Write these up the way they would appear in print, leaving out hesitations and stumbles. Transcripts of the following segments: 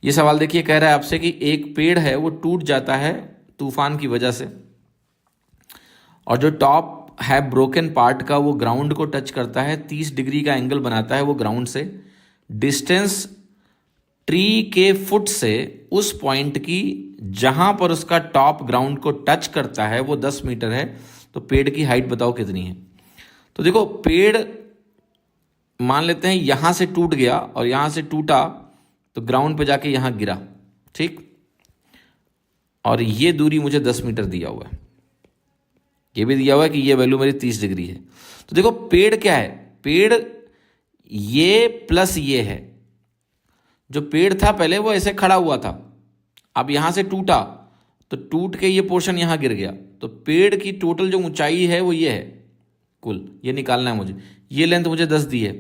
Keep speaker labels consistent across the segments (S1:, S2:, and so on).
S1: ये सवाल देखिए, कह रहा है आपसे कि एक पेड़ है वो टूट जाता है तूफान की वजह से, और जो टॉप है ब्रोकन पार्ट का वो ग्राउंड को टच करता है, 30 डिग्री का एंगल बनाता है वो ग्राउंड से। डिस्टेंस ट्री के फुट से उस पॉइंट की जहां पर उसका टॉप ग्राउंड को टच करता है वो 10 मीटर है, तो पेड़ की हाइट बताओ कितनी है। तो देखो, पेड़ मान लेते हैं यहां से टूट गया और यहां से टूटा तो ग्राउंड पे जाके यहां गिरा, ठीक, और ये दूरी मुझे 10 मीटर दिया हुआ है, ये भी दिया हुआ है कि ये वैल्यू मेरी 30 डिग्री है। तो देखो पेड़ क्या है, पेड़ ये प्लस ये है। जो पेड़ था पहले वो ऐसे खड़ा हुआ था, अब यहां से टूटा तो टूट के ये पोर्शन यहां गिर गया, तो पेड़ की टोटल जो ऊंचाई है वो ये है कुल, ये निकालना है मुझे। ये लेंथ मुझे 10 दी है।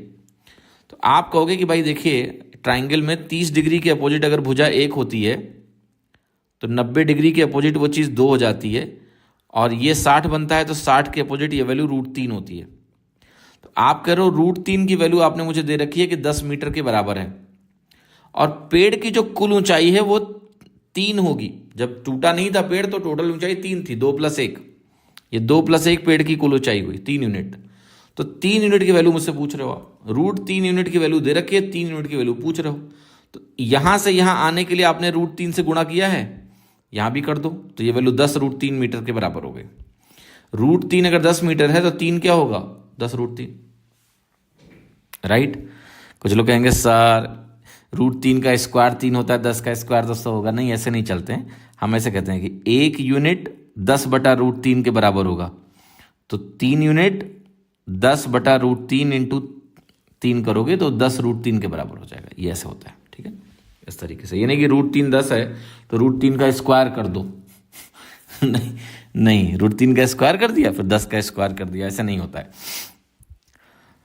S1: तो आप कहोगे कि भाई देखिए, ट्राइंगल में 30 डिग्री के अपोजिट अगर भुजा 1 होती है तो 90 डिग्री के अपोजिट वो चीज़ 2 हो जाती है, और ये 60 बनता है तो 60 के अपोजिट ये वैल्यू √3 होती है। तो आप कह रहे हो √3 की वैल्यू आपने मुझे दे रखी है कि 10 मीटर के बराबर है, और पेड़ की जो कुल ऊंचाई है वो 3 होगी। जब टूटा नहीं था पेड़ तो टोटल ऊंचाई 3 थी, 2 + 1, ये 2 + 1 पेड़ की कुल ऊंचाई हुई 3 यूनिट। तो 3 यूनिट की वैल्यू मुझसे पूछ रहे हो आप, √3 यूनिट की वैल्यू दे रखी है, 3 यूनिट की वैल्यू पूछ रहे हो। तो यहां से यहां आने के लिए आपने √3 से गुणा किया है, यहां भी कर दो, तो ये वैल्यू 10 √3 मीटर के बराबर हो गई। √3 अगर 10 मीटर है तो 3 क्या होगा, 10 √3, राइट। कुछ लोग कहेंगे सर √3 का स्क्वायर 3 होता है, 10 का स्क्वायर 100 होगा। नहीं, ऐसे नहीं चलते हैं, हम ऐसे कहते हैं कि 1 यूनिट 10/√3 के बराबर होगा, तो 3 यूनिट 10/√3 इंटू 3 करोगे तो 10 √3 के बराबर हो जाएगा। ये ऐसे होता है, ठीक है, इस तरीके से। ये नहीं कि √3 10 है तो √3 का स्क्वायर कर दो नहीं नहीं, √3 का स्क्वायर कर दिया फिर 10 का स्क्वायर कर दिया, ऐसा नहीं होता है।